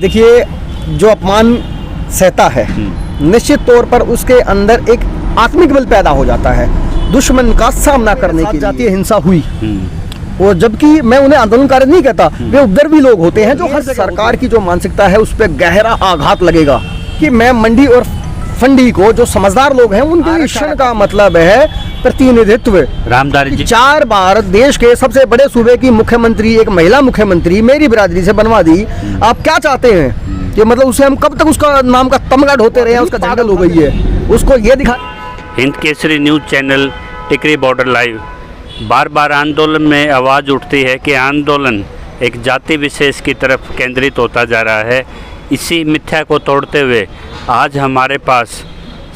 देखिए, जो अपमान सहता है निश्चित तौर पर उसके अंदर एक आत्मिक बल पैदा हो जाता है दुश्मन का सामना करने की। जातीय हिंसा हुई और जबकि मैं उन्हें आंदोलनकारी नहीं कहता, वे उपद्रवी लोग होते हैं जो हर सरकार की जो मानसिकता है उस पर गहरा आघात लगेगा कि मैं मंडी और फंडी को, जो समझदार लोग हैं, उनके क्षण का मतलब है प्रतिनिधित्व। रामदारी जी 4 बार देश के सबसे बड़े सूबे की मुख्यमंत्री, एक महिला मुख्यमंत्री मेरी बिरादरी से बनवा दी। आप क्या चाहते हैं कि मतलब उसे हम कब तक उसका नाम का तमगा ढोते रहे हैं? उसका पागल हो गई है, उसको ये दिखा। हिंद केसरी न्यूज चैनल टिकरी बॉर्डर लाइव। बार बार आंदोलन में आवाज़ उठती है कि आंदोलन एक जाति विशेष की तरफ केंद्रित होता जा रहा है। इसी मिथ्या को तोड़ते हुए आज हमारे पास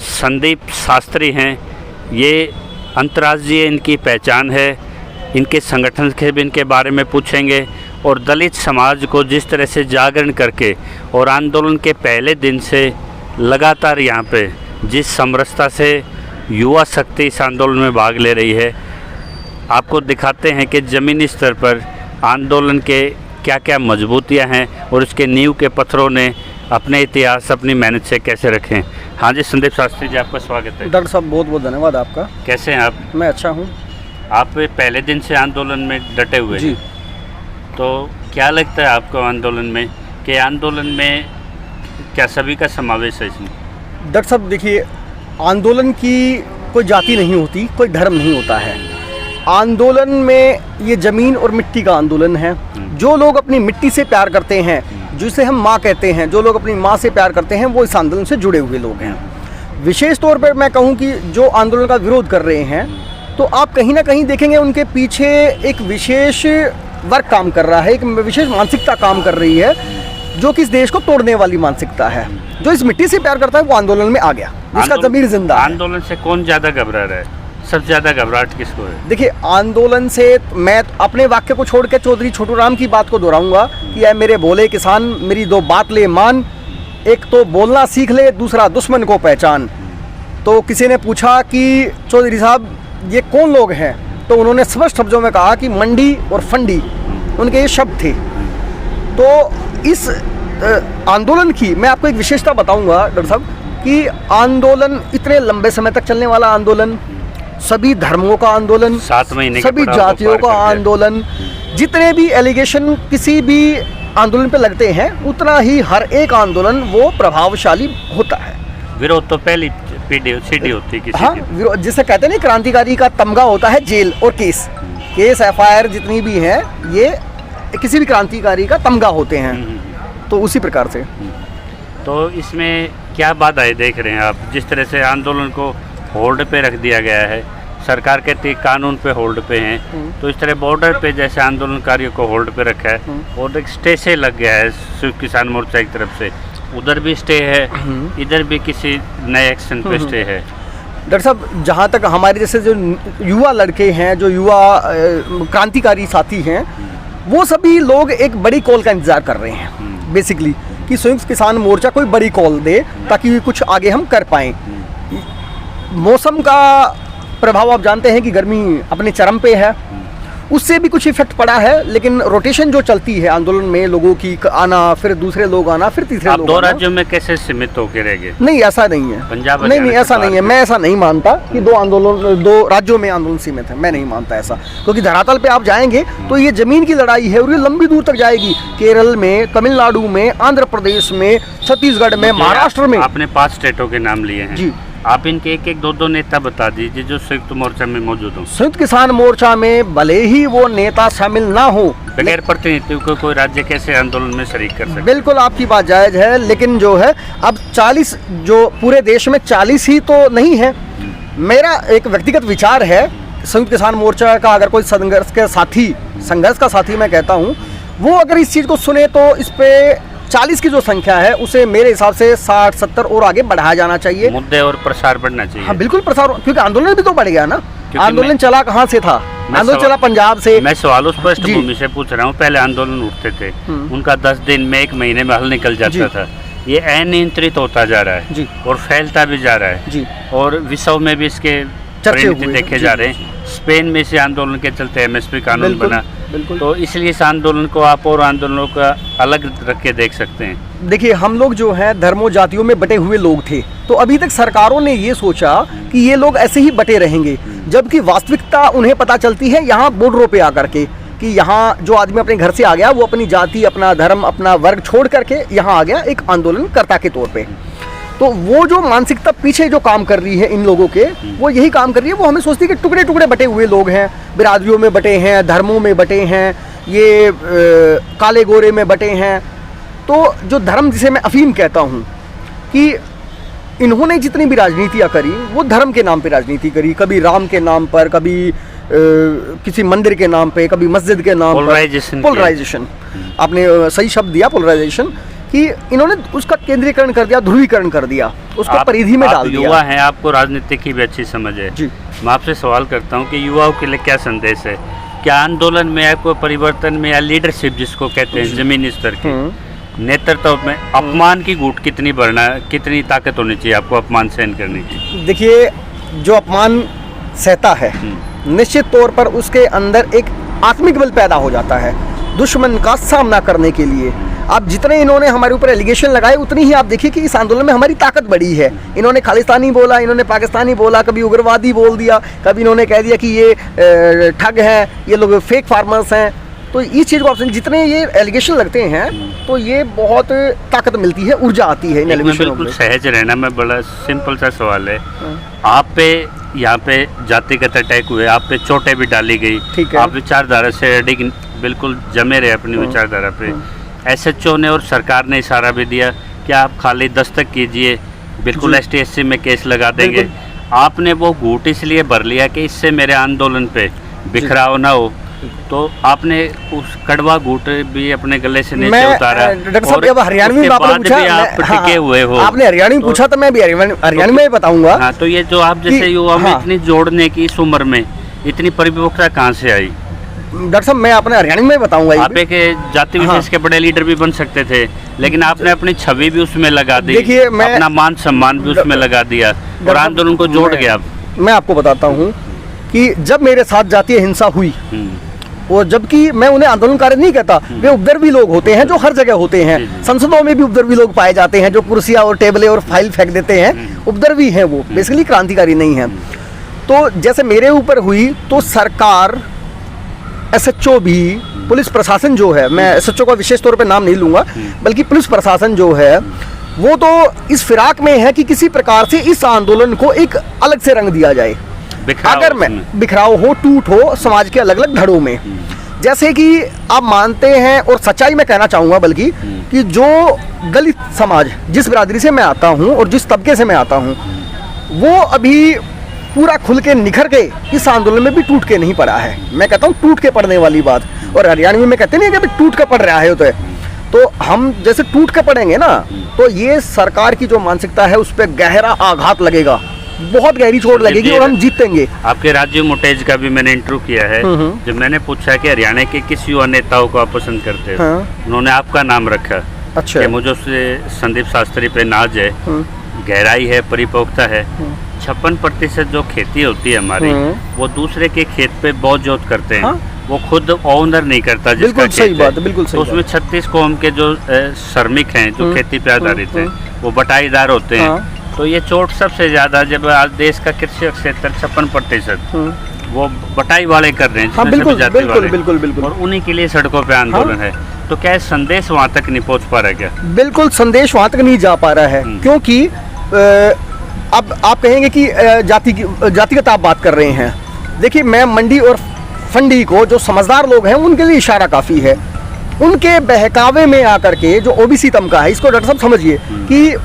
संदीप शास्त्री हैं। ये अंतर्राज्यीय इनकी पहचान है। इनके संगठन के भी इनके बारे में पूछेंगे और दलित समाज को जिस तरह से जागरण करके और आंदोलन के पहले दिन से लगातार यहाँ पे जिस समरसता से युवा शक्ति इस आंदोलन में भाग ले रही है, आपको दिखाते हैं कि ज़मीनी स्तर पर आंदोलन के क्या क्या मजबूतियां हैं और उसके नींव के पत्थरों ने अपने इतिहास, अपनी मेहनत से कैसे रखें। हाँ जी, संदीप शास्त्री जी, आपका स्वागत है। डॉक्टर साहब, बहुत बहुत धन्यवाद आपका। कैसे हैं आप? मैं अच्छा हूँ। आप पहले दिन से आंदोलन में डटे हुए जी। हैं, तो क्या लगता है आपको आंदोलन में कि आंदोलन में क्या सभी का समावेश है इसमें? डॉक्टर साहब देखिए, आंदोलन की कोई जाति नहीं होती, कोई धर्म नहीं होता है। आंदोलन में ये ज़मीन और मिट्टी का आंदोलन है। जो लोग अपनी मिट्टी से प्यार करते हैं, जिसे हम माँ कहते हैं, जो लोग अपनी माँ से प्यार करते हैं, वो इस आंदोलन से जुड़े हुए लोग हैं। विशेष तौर पर मैं कहूँ कि जो आंदोलन का विरोध कर रहे हैं, तो आप कहीं ना कहीं देखेंगे उनके पीछे एक विशेष वर्ग काम कर रहा है, एक विशेष मानसिकता काम कर रही है, जो कि इस देश को तोड़ने वाली मानसिकता है। जो इस मिट्टी से प्यार करता है वो आंदोलन में आ गया, जिसका ज़मीर जिंदा है। आंदोलन से कौन ज़्यादा घबरा रहा है? सबसे ज़्यादा घबराहट किसको है? देखिए, आंदोलन से मैं अपने वाक्य को छोड़ के चौधरी छोटू राम की बात को दोहराऊंगा कि ऐ मेरे भोले किसान, मेरी 2 बात ले मान, एक तो बोलना सीख ले, दूसरा दुश्मन को पहचान। तो किसी ने पूछा कि चौधरी साहब ये कौन लोग हैं, तो उन्होंने स्पष्ट शब्दों में कहा कि मंडी और फंडी, उनके ये शब्द थे। तो इस आंदोलन की मैं आपको एक विशेषता बताऊंगा डॉक्टर साहब कि आंदोलन इतने लंबे समय तक चलने वाला आंदोलन, सभी धर्मों का आंदोलन, 7 महीने सभी जातियों का आंदोलन, जितने भी एलिगेशन किसी भी आंदोलन पे लगते हैं, उतना ही हर एक आंदोलन वो प्रभावशाली होता है। विरोध तो पहली सीढ़ी होती है किसी हाँ, की। जिसे कहते हैं ना, क्रांतिकारी का तमगा होता है जेल और केस। FIR जितनी भी हैं, ये किसी भी क्रांतिकारी का तमगा होते हैं। तो उसी प्रकार से तो इसमें क्या बाधाएं देख रहे हैं आप? जिस तरह से आंदोलन को होल्ड पे रख दिया गया है, सरकार कहती है कानून पे होल्ड पे हैं, तो इस तरह बॉर्डर पे जैसे आंदोलनकारियों को होल्ड पे रखा है और एक स्टे से लग गया है संयुक्त किसान मोर्चा की तरफ से, उधर भी स्टे है, इधर भी किसी नए एक्शन पे स्टे है। डॉक्टर साहब, जहाँ तक हमारे जैसे जो युवा लड़के हैं, जो युवा क्रांतिकारी साथी हैं, वो सभी लोग एक बड़ी कॉल का इंतजार कर रहे हैं बेसिकली, कि संयुक्त किसान मोर्चा कोई बड़ी कॉल दे ताकि कुछ आगे हम कर पाएँ। मौसम का प्रभाव आप जानते हैं कि गर्मी अपने चरम पे है, उससे भी कुछ इफेक्ट पड़ा है, लेकिन रोटेशन जो चलती है आंदोलन में, लोगों की आना, फिर दूसरे लोग आना, फिर तीसरे लोग आना। 2 राज्यों में कैसे सीमित होकर रह गए? नहीं, ऐसा नहीं है। पंजाब नहीं, ऐसा नहीं है। मैं ऐसा नहीं मानता कि 2 राज्यों में आंदोलन सीमित है। मैं नहीं मानता ऐसा, क्योंकि धरातल पे आप जाएंगे तो ये जमीन की लड़ाई है और ये लंबी दूर तक जाएगी। केरल में, तमिलनाडु में, आंध्र प्रदेश में, छत्तीसगढ़ में, महाराष्ट्र में। आपने 5 स्टेटों के नाम लिए हैं जी। आप इनके एक 2 नेता बता दीजिए जो संयुक्त मोर्चा में मौजूद हो। संयुक्त किसान मोर्चा में भले ही वो नेता शामिल ना हो, बगैर प्रतिनिधित्व को कोई राज्य कैसे आंदोलन में शरीक कर सकते? बिल्कुल आपकी बात जायज है, लेकिन जो है अब 40, जो पूरे देश में 40 ही तो नहीं है। मेरा एक व्यक्तिगत विचार है, संयुक्त किसान मोर्चा का अगर कोई संघर्ष का साथी मैं कहता हूँ, वो अगर इस चीज़ को सुने तो इस पे 40 की जो संख्या है उसे मेरे हिसाब से 60-70 और आगे बढ़ाया जाना चाहिए। मुद्दे और प्रसार बढ़ना चाहिए। हाँ बिल्कुल, प्रसार, क्योंकि आंदोलन भी तो बढ़ गया ना। आंदोलन चला कहाँ से था? आंदोलन चला पंजाब से। मैं सवाल उस पृष्ठभूमि से पूछ रहा हूँ, पहले आंदोलन उठते थे, उनका 10 दिन में, 1 महीने में हल निकल जाता था। ये अनियंत्रित होता जा रहा है जी, और फैलता भी जा रहा है जी, और विश्व में भी इसके परिणति देखे जा रहे हैं। स्पेन में इसे आंदोलन के चलते MSP कानून बना, बिल्कुल। तो इसलिए इस आंदोलन को आप और आंदोलनों का अलग रख के देख सकते हैं। देखिए, हम लोग जो है धर्मों जातियों में बटे हुए लोग थे, तो अभी तक सरकारों ने ये सोचा कि ये लोग ऐसे ही बटे रहेंगे, जबकि वास्तविकता उन्हें पता चलती है यहाँ बॉर्डरों पे आकर के कि यहाँ जो आदमी अपने घर से आ गया वो अपनी जाति, अपना धर्म, अपना वर्ग छोड़ करके यहाँ आ गया एक आंदोलनकर्ता के तौर पे। तो वो जो मानसिकता पीछे जो काम कर रही है इन लोगों के, वो यही काम कर रही है। वो हमें सोचती है कि टुकड़े टुकड़े बटे हुए लोग हैं, बिरादरियों में बटे हैं, धर्मों में बटे हैं, ये काले गोरे में बटे हैं। तो जो धर्म जिसे मैं अफीम कहता हूँ कि इन्होंने जितनी भी राजनीतियाँ करी वो धर्म के नाम पे राजनीति करी, कभी राम के नाम पर, कभी किसी मंदिर के नाम पे, कभी मस्जिद के नाम पर। पोलराइजेशन, आपने सही शब्द दिया, पोलराइजेशन, कि इन्होंने उसका केंद्रीकरण कर दिया, ध्रुवीकरण कर दिया, उसको परिधि में डाल दिया। युवा हैं, आपको राजनीति की भी अच्छी समझ है जी। मैं आपसे सवाल करता हूँ कि युवाओं के लिए क्या संदेश है? क्या आंदोलन में आपको परिवर्तन में या लीडरशिप जिसको कहते हैं जमीनी स्तर के नेतृत्व में अपमान की घूंट कितनी बढ़ना, कितनी ताकत होनी चाहिए आपको अपमान सहन करने की? देखिए, जो अपमान सहता है निश्चित तौर पर उसके अंदर एक आत्मिक बल पैदा हो जाता है दुश्मन का सामना करने के लिए। अब जितने इन्होंने हमारे ऊपर एलिगेशन लगाए उतनी ही आप देखिए कि इस आंदोलन में हमारी ताकत बढ़ी है। इन्होंने खालिस्तानी बोला, इन्होंने पाकिस्तानी बोला, कभी उग्रवादी बोल दिया, कभी इन्होंने कह दिया कि ये ठग हैं, ये लोग फेक फार्मर्स हैं। तो इस चीज़ को आप जितने ये एलिगेशन लगते हैं तो ये बहुत ताकत मिलती है, ऊर्जा आती है इन एलिगेशनों में। बिल्कुल सहज रहना। मैं बड़ा सिंपल सा सवाल है, आप पे यहाँ पे जातिगत अटैक हुए, आप पे चोटें भी डाली गई, ठीक है, आप विचारधारा से बिल्कुल जमे रहे अपनी विचारधारा पे। एसएचओ ने और सरकार ने इशारा भी दिया कि आप खाली दस्तक कीजिए, बिल्कुल ST/SC में केस लगा देंगे। आपने वो घूंट इसलिए भर लिया कि इससे मेरे आंदोलन पे बिखराव ना हो, तो आपने उस कड़वा घूंट भी अपने गले से नीचे उतारा। डॉक्टर साहब, जब हरियाणवी में आपने पूछा, आप टिके हुए हो, आपने हरियाणवी पूछा तो मैं भी हरियाणवी में बताऊंगा। हाँ, तो ये जो आप जैसे युवा में इतनी जोड़ने की इस उम्र में इतनी परिपक्वता कहाँ से आई? डॉक्टर साहब, मैं अपने हरियाणवी में बताऊंगा। आप एक जाति विशेष के बड़े लीडर भी बन सकते थे, लेकिन आपने अपनी छवि भी उसमें लगा दी, देखिए, मैं अपना मान सम्मान भी उसमें लगा दिया और आंदोलन को जोड़ गया। मैं आपको बताता हूँ कि जब मेरे साथ जातीय हिंसा हुई, और जबकि मैं उन्हें आंदोलनकारी नहीं कहता, वे उपद्रवी लोग होते हैं जो हर जगह होते हैं। संसदों में भी उपद्रवी लोग पाए जाते हैं जो कुर्सियां और टेबलें और फाइल फेंक देते हैं, उपद्रवी हैं वो, बेसिकली क्रांतिकारी नहीं है। तो जैसे मेरे ऊपर हुई तो सरकार, SHO भी, पुलिस प्रशासन जो है, मैं SHO का विशेष तौर पे नाम नहीं लूँगा, बल्कि पुलिस प्रशासन जो है वो तो इस फिराक में है कि किसी प्रकार से इस आंदोलन को एक अलग से रंग दिया जाए, अगर मैं बिखराव हो, टूट हो समाज के अलग अलग धड़ों में। जैसे कि आप मानते हैं, और सच्चाई में कहना चाहूँगा बल्कि, कि जो दलित समाज, जिस बिरादरी से मैं आता हूँ और जिस तबके से मैं आता हूँ, वो अभी पूरा खुल के निखर के इस आंदोलन में भी टूट के नहीं पड़ा है। मैं कहता हूँ टूट के पड़ने वाली बात, और हरियाणवी में कहते नहीं कि अभी टूट के पड़ रहा है। तो हम जैसे टूट के पड़ेंगे ना, तो ये सरकार की जो मानसिकता है उस पर गहरा आघात लगेगा, बहुत गहरी चोट लगेगी और हम जीतेंगे। आपके राजीव मोटेज का भी मैंने इंटरव्यू किया है, जब मैंने पूछा कि हरियाणा के किस युवा नेताओं को आप पसंद करते हो, उन्होंने आपका नाम रखा। अच्छा, कि मुझे उससे संदीप शास्त्री पे नाज है, गहराई है, परिपक्वता है। 56% जो खेती होती है हमारी, वो दूसरे के खेत पे बहुत जोत करते हैं, वो खुद ओनर नहीं करता जिसका बिल्कुल सही बात, बिल्कुल सही। तो उसमें 36 कौम के जो श्रमिक हैं जो खेती पे आधारित हैं, वो बटाईदार होते हैं। तो ये चोट सबसे ज्यादा, जब आज देश का कृषि क्षेत्र 56% वो बटाई वाले कर रहे हैं, बिल्कुल, और उन्हीं के लिए सड़कों पे आंदोलन है। तो क्या संदेश वहाँ तक नहीं पहुँच पा रहा क्या? बिल्कुल, संदेश वहाँ तक नहीं जा पा रहा है, क्योंकि अब आप कहेंगे कि जातिगत आप बात कर रहे हैं। देखिए, मैं मंडी और फंडी को, जो समझदार लोग हैं उनके लिए इशारा काफ़ी है। उनके बहकावे में आकर के जो OBC तबका है, इसको डॉक्टर साहब समझिए कि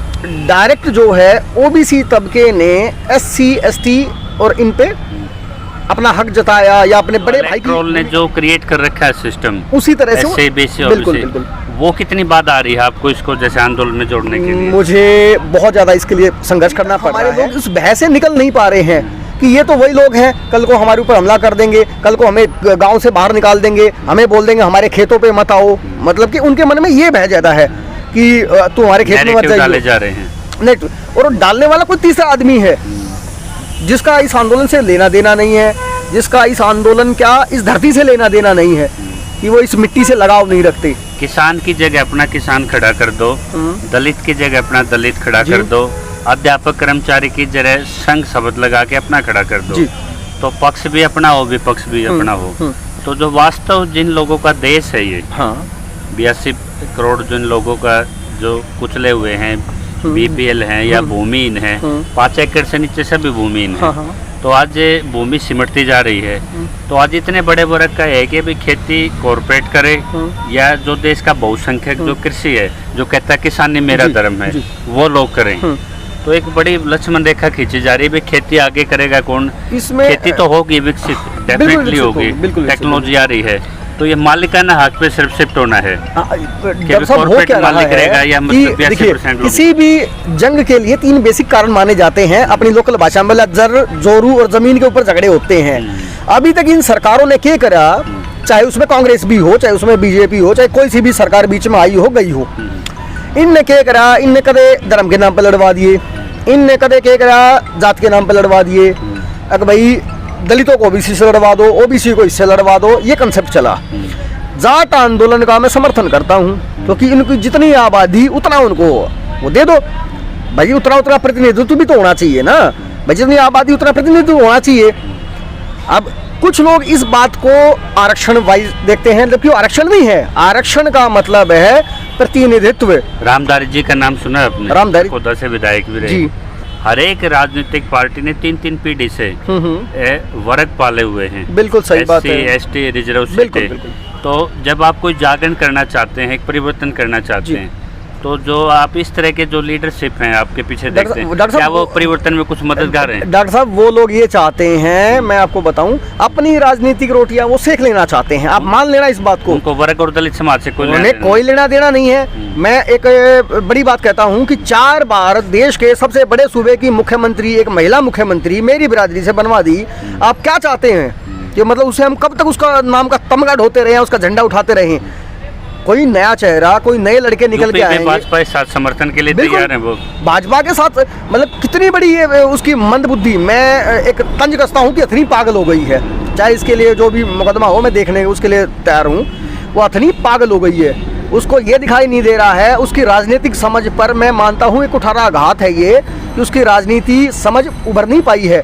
डायरेक्ट जो है OBC तबके ने SC ST और इन पे अपना हक जताया, या अपने बड़े भाई की ने जो क्रिएट कर रखा है सिस्टम, उसी तरह से बिल्कुल। वो कितनी बात आ रही है आपको इसको जैसे आंदोलन में जोड़ने के लिए? मुझे बहुत ज़्यादा इसके लिए संघर्ष करना पड़ रहा है। हमारे लोग इस भय से निकल नहीं पा रहे हैं कि ये तो वही लोग हैं, कल को हमारे ऊपर हमला कर देंगे, कल को हमें गांव से बाहर निकाल देंगे, हमें बोल देंगे हमारे खेतों पे मत आओ। मतलब कि उनके मन में ये भय ज़्यादा है कि तू हमारे खेत में मत जाइए। जा रहे हैं नहीं, और डालने वाला कोई तीसरा आदमी है जिसका इस आंदोलन से लेना देना नहीं है, जिसका इस आंदोलन क्या इस धरती से लेना देना नहीं है, कि वो इस मिट्टी से लगाव नहीं रखते। किसान की जगह अपना किसान खड़ा कर दो, दलित की जगह अपना दलित खड़ा जी। कर दो, अध्यापक कर्मचारी की जगह संघ शब्द लगा के अपना खड़ा कर दो, जी। तो पक्ष भी अपना हो, विपक्ष भी अपना हो। तो जो वास्तव जिन लोगों का देश है ये, हाँ 82 करोड़ जिन लोगों का जो कुचले हुए हैं, बीपीएल हैं या भूमिहीन हैं, 5 एकड़ से नीचे सभी भूमिहीन हैं। हाँ। तो आज ये भूमि सिमटती जा रही है। तो आज इतने बड़े वर्ग का है कि भी खेती कॉरपोरेट करे या जो देश का बहुसंख्यक जो कृषि है, जो कहता है किसानी मेरा जी, धर्म है, जी। वो लोग करें। तो एक बड़ी लक्ष्मण रेखा खींची जा रही है। भाई खेती आगे करेगा कौन? इसमें खेती तो होगी विकसित, डेफिनेटली विकसित होगी, होगी, बिल्कुल विकसित टेक्नोलॉजी आ रही है। तो ये मालिकाना हक पे सिर्फ शिफ्ट होना है। डॉक्टर साहब हो corporate क्या रहा मालिक रहेगा है या कि मतलब 82% देखिए लोग। किसी भी जंग के लिए 3 बेसिक कारण माने जाते हैं अपनी लोकल भाषा में, जर जोरू और जमीन के ऊपर झगड़े होते हैं। अभी तक इन सरकारों ने क्या करा, चाहे उसमें कांग्रेस भी हो, चाहे उसमें बीजेपी हो, चाहे कोई सी भी सरकार बीच में आई हो गई हो, इनने क्या करा, इनने कदे धर्म के नाम पर लड़वा दिए, इनने कदे क्या करा जात के नाम पर लड़वा दिए। अगर भाई दलितों को ओबीसी से लड़वा दो, ओबीसी को इससे लड़वा दो, ये कंसेप्ट चला। जाट आंदोलन का मैं समर्थन करता हूँ क्योंकि इनकी जितनी आबादी उतना उनको वो दे दो भाई, उतना प्रतिनिधित्व भी तो होना चाहिए ना भाई, जितनी आबादी उतना प्रतिनिधित्व होना चाहिए। अब कुछ लोग इस बात को आरक्षण वाइज देखते हैं, जबकि आरक्षण नहीं है। आरक्षण का मतलब है प्रतिनिधित्व। रामधारी जी का नाम सुना है आपने? रामधारी खुदा से विधायक भी रहे। जी। हर एक राजनीतिक पार्टी ने 3-3 पीढ़ी से वर्ग पाले हुए हैं। बिल्कुल सही बात है। SC, ST, रिजर्व बिल्कुल, सीटें। बिल्कुल। तो जब आप कोई जागरण करना चाहते हैं, एक परिवर्तन करना चाहते हैं, तो जो आप इस तरह के जो लीडरशिप हैं आपके पीछे देखते हैं, डॉक्टर क्या साहब, वो परिवर्तन में कुछ मददगार हैं? डॉक्टर साहब वो लोग ये चाहते हैं, मैं आपको बताऊं, अपनी राजनीतिक रोटियां वो सेक लेना चाहते हैं। आप मान लेना इस बात को। उनको वर्ग और दलित समाज से उन्हें कोई लेना देना नहीं है। मैं एक बड़ी बात कहता हूं कि 4 बार देश के सबसे बड़े सूबे की मुख्यमंत्री, एक महिला मुख्यमंत्री मेरी बिरादरी से बनवा दी। आप क्या चाहते हैं कि मतलब उसे हम कब तक उसका नाम का तमगा ढोते रहे, उसका झंडा उठाते रहे? कोई नया चेहरा, कोई नए लड़के निकल के आएंगे। भाजपा के साथ समर्थन के लिए तैयार है वो। भाजपा के साथ मतलब कितनी बड़ी ये उसकी मंदबुद्धि। मैं एक तंज कसता हूँ कि इतनी पागल हो गई है, चाहे इसके लिए जो भी मुकदमा हो मैं देखने उसके लिए तैयार हूँ। वो इतनी पागल हो गई है, उसको ये दिखाई नहीं दे रहा है, उसकी राजनीतिक समझ पर मैं मानता हूँ एक कुठाराघात है ये कि उसकी राजनीति समझ उभर नहीं पाई है।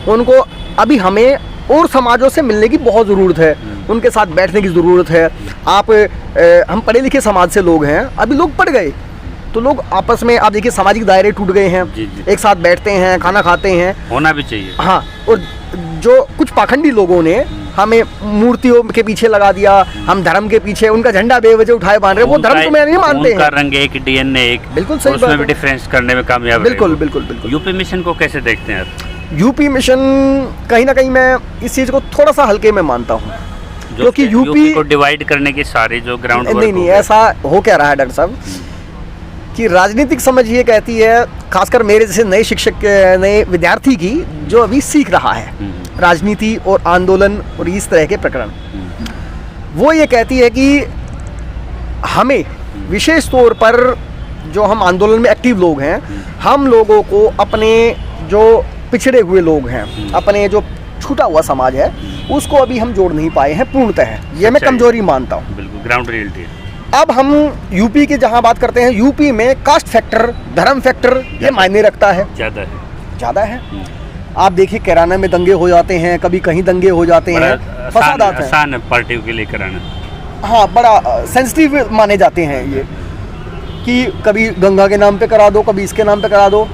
उनको अभी हमें और समाजों से मिलने की बहुत ज़रूरत है, उनके साथ बैठने की ज़रूरत है। आप हम पढ़े लिखे समाज से लोग हैं, अभी लोग पढ़ गए तो लोग आपस में, आप देखिए सामाजिक दायरे टूट गए हैं। जी, जी। एक साथ बैठते हैं, खाना खाते हैं, होना भी चाहिए। हाँ। और जो कुछ पाखंडी लोगों ने हमें मूर्तियों के पीछे लगा दिया, हम धर्म के पीछे उनका झंडा बेवजह उठाए बांध रहे, वो धर्म तो मैं नहीं मानते हैं। उनका रंग एक, DNA एक, बिल्कुल सही उसमें बात भी है। डिफरेंस करने में कामयाब बिल्कुल रहे। बिल्कुल बिल्कुल। यूपी मिशन को कैसे देखते हैं आप? यूपी मिशन कहीं ना कहीं मैं इस चीज़ को थोड़ा सा हल्के में मानता हूँ, क्योंकि यूपी को डिवाइड करने की सारी जो ग्राउंड नहीं, ऐसा हो क्या रहा है डॉक्टर साहब कि राजनीतिक समझ ये कहती है, खासकर मेरे जैसे नए शिक्षक, नए विद्यार्थी की जो अभी सीख रहा है राजनीति और आंदोलन और इस तरह के प्रकरण, वो ये कहती है कि हमें विशेष तौर पर जो हम आंदोलन में एक्टिव लोग हैं, हम लोगों को अपने जो पिछड़े हुए लोग हैं, अपने जो छूटा हुआ समाज है, उसको अभी हम जोड़ नहीं पाए हैं पूर्णतः। ये मैं कमजोरी मानता हूँ। बिल्कुल ग्राउंड रियलिटी है। अब हम यूपी की जहां बात करते हैं, यूपी में कास्ट फैक्टर, धर्म फैक्टर ये मायने रखता है, ज़्यादा है। आप देखिए किराना में दंगे हो जाते हैं, कभी कहीं दंगे हो जाते हैं, फसाद आते हैं। आसान है पार्टियों के लिए कराना। हाँ, बड़ा सेंसिटिव माने जाते हैं ये कि कभी गंगा के नाम पे करा दो, कभी इसके नाम पे करा दो।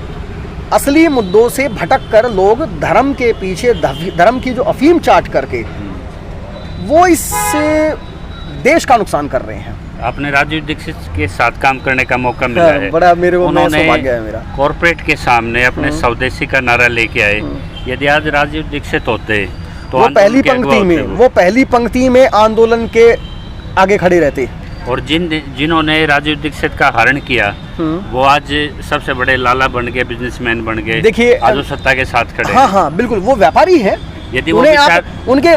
असली मुद्दों से भटक कर लोग धर्म के पीछे, धर्म की जो अफीम चाट करके वो इससे देश का नुकसान कर रहे हैं। आपने राजीव दीक्षित के साथ काम करने का मौका मिला है। बड़ा मेरे को उन्होंने सौभाग्य है मेरा। कॉर्पोरेट के सामने अपने स्वदेशी का नारा लेके आए। यदि आज राजीव दीक्षित होते तो वो पहली पंक्ति में आंदोलन के आगे खड़े रहते। और जिन्होंने राजीव दीक्षित का हरण किया वो आज सबसे बड़े लाला बन गए, बिजनेसमैन बन गए। देखिए आज वो सत्ता के साथ खड़े। हाँ, बिल्कुल। वो व्यापारी है, यदि वो उन्हें आप विचार उनके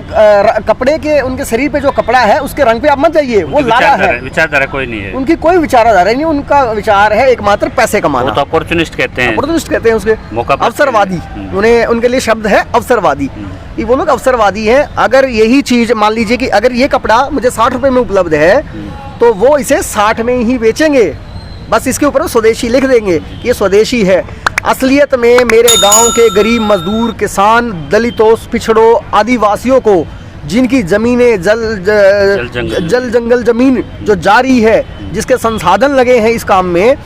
कपड़े के, उनके शरीर पे जो कपड़ा है उसके रंग पे आप मत जाइए, वो लाला है। विचारधारा कोई नहीं है, उनकी कोई विचारधारा नहीं, उनका विचार है एकमात्र पैसे वो कमाना। तो अपॉर्चुनिस्ट कहते हैं, अपॉर्चुनिस्ट कहते हैं उसके, मौका पर अवसरवादी। उन्हें, उनके लिए शब्द है अवसरवादी, कि वो लोग अवसरवादी हैं। अगर यही चीज मान लीजिए कि अगर ये कपड़ा मुझे 60 रुपए में उपलब्ध है तो वो इसे 60 में ही बेचेंगे, बस इसके ऊपर स्वदेशी लिख देंगे कि ये स्वदेशी है। असलियत में मेरे गांव के गरीब मजदूर, किसान, दलितों, पिछड़ों, आदिवासियों को जिनकी ज़मीनें जल जंगल ज़मीन जो जारी है, जिसके संसाधन लगे हैं इस काम में,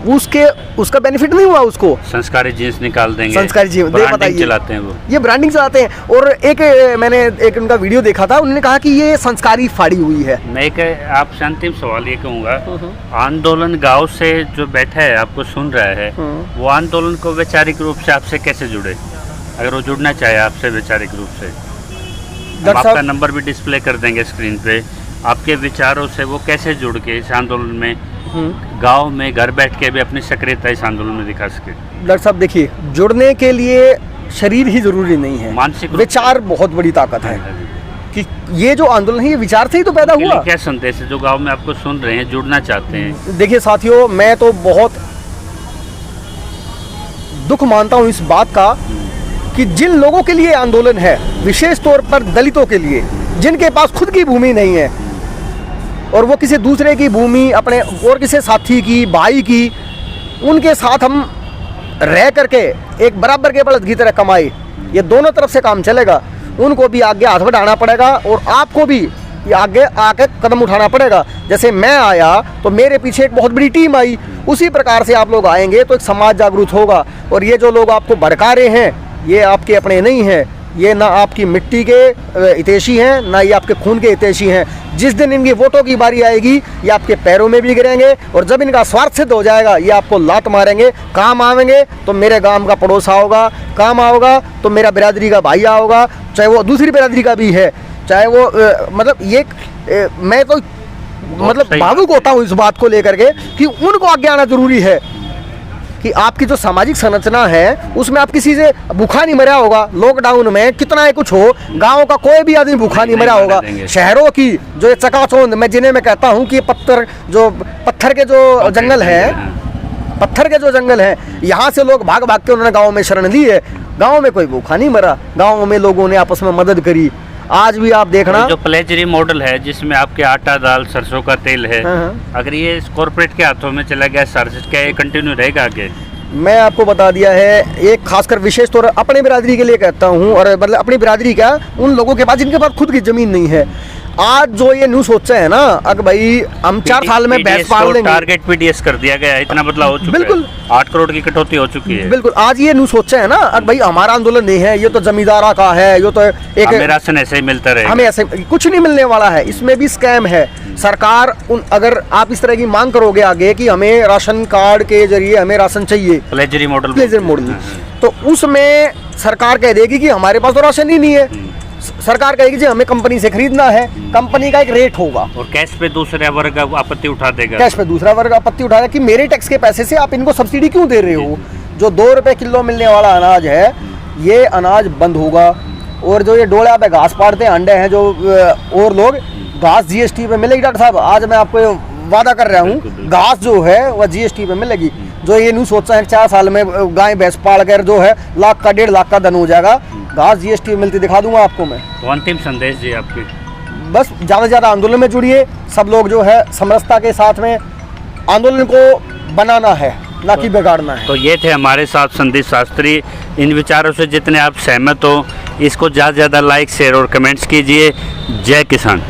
उसका बेनिफिट नहीं हुआ उसको। संस्कारी जीन्स निकाल देंगे, संस्कारी जीन्स ब्रांडिंग चलाते हैं वो, ये ब्रांडिंग चलाते हैं। और मैंने एक उनका वीडियो देखा था, उन्होंने कहा कि ये संस्कारी फाड़ी हुई है। मैं एक आपसे अंतिम सवाल ये कहूँगा, आंदोलन गांव से जो बैठा है आपको सुन रहा है, वो आंदोलन को वैचारिक रूप से आपसे कैसे जुड़े, अगर वो जुड़ना चाहे आपसे वैचारिक रूप से? हम आपका नंबर भी डिस्प्ले कर देंगे स्क्रीन पे, आपके विचारों से वो कैसे जुड़ के इस आंदोलन में, गांव में घर बैठ के भी अपनी सक्रियता इस आंदोलन में दिखा सके? डॉक्टर साहब देखिए, जुड़ने के लिए शरीर ही जरूरी नहीं है, मानसिक विचार बहुत बड़ी ताकत है। कि ये जो आंदोलन है ये विचार से ही तो पैदा हुआ। क्या संदेश है जो गांव में आपको सुन रहे हैं, जुड़ना चाहते हैं? देखिए साथियों, मैं तो बहुत दुख मानता हूँ इस बात का कि जिन लोगों के लिए आंदोलन है, विशेष तौर पर दलितों के लिए, जिनके पास खुद की भूमि नहीं है और वो किसी दूसरे की भूमि, अपने और किसी साथी की, भाई की, उनके साथ हम रह करके एक बराबर के बलद की तरह कमाई, ये दोनों तरफ से काम चलेगा। उनको भी आगे हाथ बढ़ाना पड़ेगा और आपको भी आगे आके कदम उठाना पड़ेगा। जैसे मैं आया तो मेरे पीछे एक बहुत बड़ी टीम आई, उसी प्रकार से आप लोग आएंगे तो एक समाज जागरूक होगा। और ये जो लोग आपको भड़का रहे हैं, ये आपके अपने नहीं हैं, ये ना आपकी मिट्टी के हितैषी हैं, ना ये आपके खून के हितैषी हैं। जिस दिन इनकी वोटों की बारी आएगी, ये आपके पैरों में भी गिरेंगे और जब इनका स्वार्थ सिद्ध हो जाएगा, ये आपको लात मारेंगे। काम आवेंगे तो मेरे गांव का पड़ोसा होगा, काम आओगा तो मेरा बिरादरी का भाई होगा, चाहे वो दूसरी बिरादरी का भी है, चाहे वो मतलब ये मैं तो मतलब भावुक होता हूँ इस बात को लेकर के कि उनको आगे आना जरूरी है। कि आपकी जो सामाजिक संरचना है उसमें आप किसी से भूखा नहीं मरा होगा। लॉकडाउन में कितना ही कुछ हो, गांव का कोई भी आदमी भूखा नहीं मरा होगा। शहरों की जो ये चकाचौंध, मैं जिन्हें मैं कहता हूं कि पत्थर के जो जंगल है, पत्थर के जो जंगल है, यहाँ से लोग भाग भाग के उन्होंने गाँव में शरण ली है। गाँव में कोई भूखा नहीं मरा, गाँव में लोगों ने आपस में मदद करी। आज भी आप देखना जो प्लेजरी मॉडल है जिसमें आपके आटा, दाल, सरसों का तेल है, अगर ये कॉर्पोरेट के हाथों में चला गया सर, क्या ये कंटिन्यू रहेगा आगे? मैं आपको बता दिया है, एक खासकर विशेष तौर अपने बिरादरी के लिए कहता हूँ, और मतलब अपनी बिरादरी क्या, उन लोगों के पास जिनके पास खुद की जमीन नहीं है। आज जो ये न्यूज़ सोचा है ना, अगर भाई हम 4 साल में भैंस पाल लेंगे, टारगेट पीडीएस कर दिया गया है, इतना बदलाव हो चुका है, बिल्कुल 8 करोड़ की कटौती हो चुकी है। बिल्कुल, आज ये न्यूज़ सोचा है ना, अगर भाई हमारा आंदोलन नहीं है, ये तो जमींदारा का है, ये तो एक हमें राशन ऐसे ही मिलता रहेगा, हमें ऐसे कुछ नहीं मिलने वाला है, इसमें भी स्कैम है। सरकार अगर आप इस तरह की मांग करोगे आगे कि हमें राशन कार्ड के जरिए हमें राशन चाहिए, प्लेजरी मॉडल, तो उसमें सरकार कह देगी कि हमारे पास तो राशन ही नहीं है। सरकार कहेगी जी हमें कंपनी से खरीदना है, कंपनी का एक रेट होगा और कैश पे दूसरा वर्ग आपत्ति उठा देगा, कैश पे दूसरा वर्ग आपत्ति उठाएगा कि मेरे टैक्स के पैसे से आप इनको सब्सिडी क्यों दे रहे हो। जो 2 रुपए किलो मिलने वाला अनाज है, ये अनाज बंद होगा। और जो ये डोला पे घास पाड़ते हैं, अंडे हैं जो, और लोग घास जीएसटी पे मिलेगी। डॉक्टर साहब आज मैं आपको वादा कर रहा हूँ, घास जो है वह जीएसटी पे मिलेगी। जो ये न्यूज़ सोचा है 4 साल में गाय भैंस पाल कर जो है लाख का 1.5 लाख का धन हो जाएगा, घास जीएसटी मिलती दिखा दूंगा आपको मैं। तो अंतिम संदेश जी आपकी? बस ज़्यादा से ज़्यादा आंदोलन में जुड़िए, सब लोग जो है समरसता के साथ में आंदोलन को बनाना है, ना कि बिगाड़ना है। तो ये थे हमारे साथ संदीप शास्त्री। इन विचारों से जितने आप सहमत हो, इसको ज़्यादा से ज़्यादा लाइक, शेयर और कमेंट्स कीजिए। जय किसान।